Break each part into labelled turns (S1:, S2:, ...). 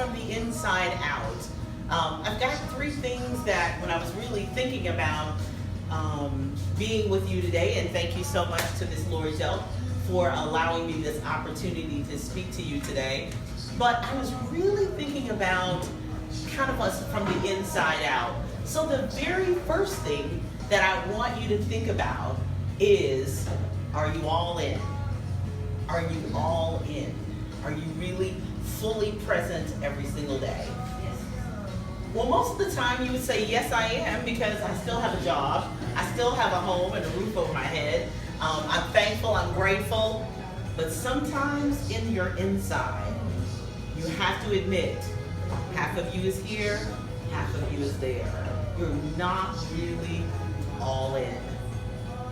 S1: from the inside out. I've got 3 things that when I was really thinking about being with you today, and thank you so much to Ms. Lori Dell for allowing me this opportunity to speak to you today. But I was really thinking about kind of us from the inside out. So the very first thing that I want you to think about is, are you all in? Are you all in? Are you really fully present every single day? Yes. Well, most of the time you would say, yes, I am, because I still have a job. I still have a home and a roof over my head. I'm thankful, I'm grateful. But sometimes in your inside, you have to admit, half of you is here, half of you is there. You're not really all in.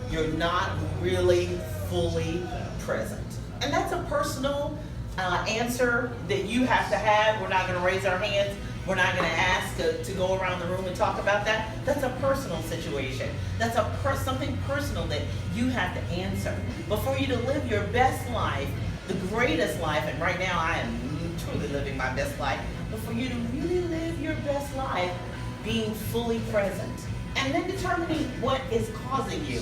S1: You're not really fully present. And that's a personal answer that you have to have. We're not going to raise our hands. We're not going to ask to go around the room and talk about that. That's a personal situation. That's something personal that you have to answer. But for you to live your best life, the greatest life, and right now I am truly living my best life, but for you to really live your best life, being fully present, and then determining what is causing you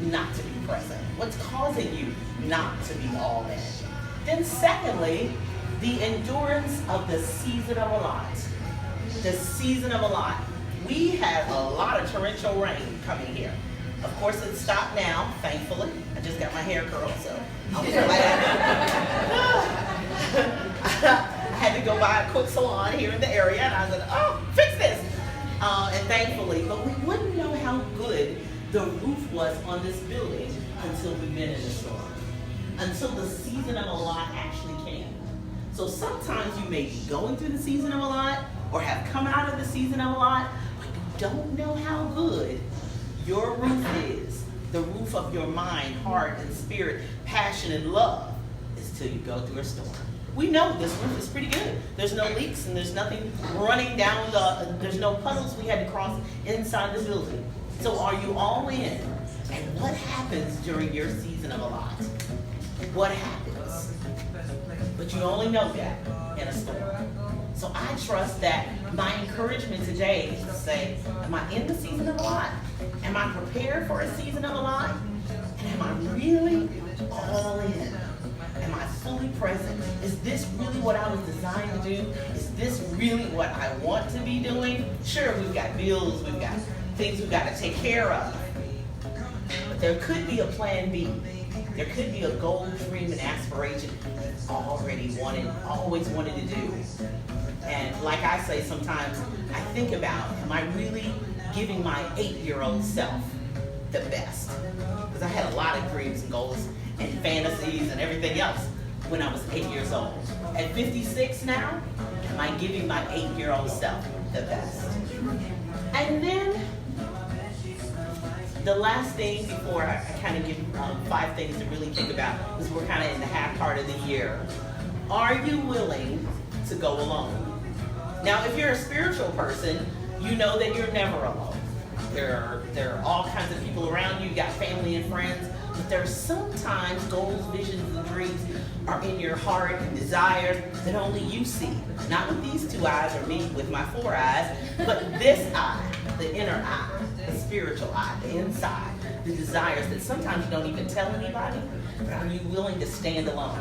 S1: not to be present, what's causing you not to be all in. Then secondly, the endurance of the season of a lot. The season of a lot. We had a lot of torrential rain coming here. Of course, it stopped now, thankfully. I just got my hair curled, so I was like, I had to go by a quick salon here in the area, and I was like, oh, fix this. And thankfully, but we wouldn't know how good the roof was on this building until we've been in the storm. Until the season of a lot actually came. So sometimes you may be going through the season of a lot, or have come out of the season of a lot, but you don't know how good your roof is. The roof of your mind, heart, and spirit, passion, and love, is till you go through a storm. We know this roof is pretty good. There's no leaks and there's nothing running down there's no puddles we had to cross inside the building. So are you all in? And what happens during your season of a lot? What happens? But you only know that in a storm. So I trust that my encouragement today is to say, am I in the season of a lot? Am I prepared for a season of a lot? And am I really all in? Am I fully present? Is this really what I was designed to do? Is this really what I want to be doing? Sure, we've got bills, we've got things we've got to take care of. But there could be a plan B. There could be a goal, dream, and aspiration you've always wanted to do. And like I say sometimes, I think about, am I really giving my 8-year-old self the best? Because I had a lot of dreams and goals and fantasies and everything else when I was 8 years old. At 56 now, am I giving my 8-year-old self the best? And then the last thing before I kind of give 5 things to really think about, because we're kind of in the half part of the year. Are you willing to go alone? Now, if you're a spiritual person, you know that you're never alone. There are all kinds of people around you. You got family and friends. But there's sometimes goals, visions, and dreams are in your heart and desires that only you see. Not with these 2 eyes or me with my 4 eyes, but this eye, the inner eye, the spiritual eye, the inside, the desires that sometimes you don't even tell anybody. But are you willing to stand alone?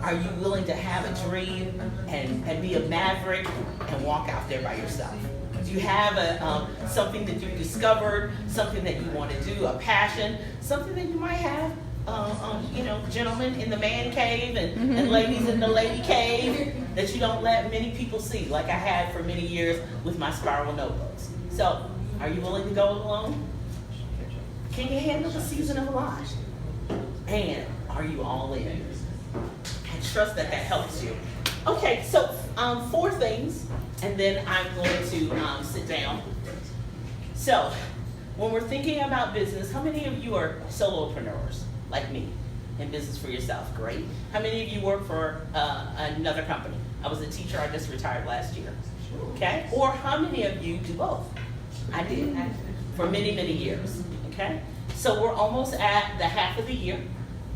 S1: Are you willing to have a dream and be a maverick and walk out there by yourself? Do you have something that you discovered, something that you want to do, a passion, something that you might have, gentlemen in the man cave and ladies in the lady cave that you don't let many people see, like I had for many years with my spiral notebooks. So, are you willing to go alone? Can you handle the season of a lot? And are you all in? I trust that helps you. Okay, so 4 things, and then I'm going to sit down. So, when we're thinking about business, how many of you are solopreneurs, like me, in business for yourself? Great. How many of you work for another company? I was a teacher, I just retired last year. Okay? Or how many of you do both? I did, for many, many years. Okay? So we're almost at the half of the year.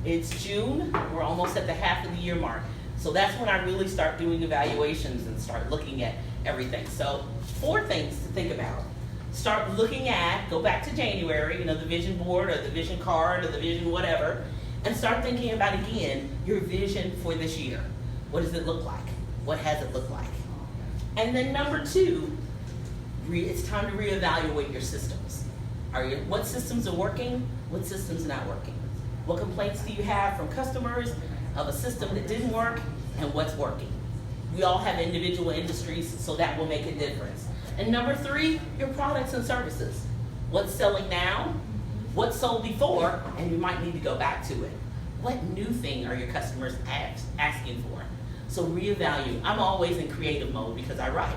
S1: It's June. We're almost at the half of the year mark. So that's when I really start doing evaluations and start looking at everything. So 4 things to think about. Start looking at, go back to January, the vision board or the vision card or the vision whatever, and start thinking about, again, your vision for this year. What does it look like? What has it looked like? And then number 2, it's time to reevaluate your systems. What systems are working? What systems are not working? What complaints do you have from customers of a system that didn't work, and what's working? We all have individual industries, so that will make a difference. And number 3, your products and services. What's selling now? What's sold before? And you might need to go back to it. What new thing are your customers asking for? So reevaluate. I'm always in creative mode because I write,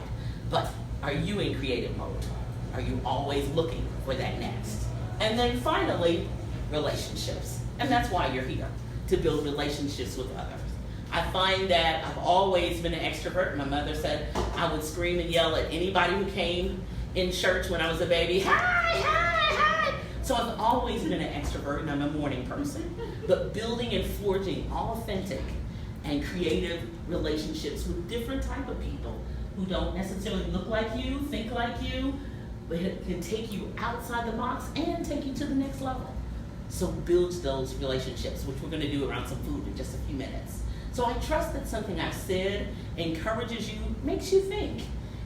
S1: but are you in creative mode? Are you always looking for that next? And then finally, relationships. And that's why you're here, to build relationships with others. I find that I've always been an extrovert. My mother said I would scream and yell at anybody who came in church when I was a baby. Hi, hi, hi. So I've always been an extrovert, and I'm a morning person. But building and forging authentic and creative relationships with different type of people who don't necessarily look like you, think like you, but it can take you outside the box and take you to the next level. So build those relationships, which we're going to do around some food in just a few minutes. So I trust that something I've said encourages you, makes you think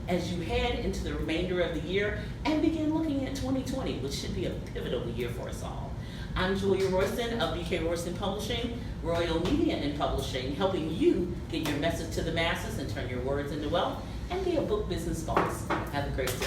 S1: as you head into the remainder of the year and begin looking at 2020, which should be a pivotal year for us all. I'm Julia Royston of BK Royston Publishing, Royal Media and Publishing, helping you get your message to the masses and turn your words into wealth and be a book business boss. Have a great day.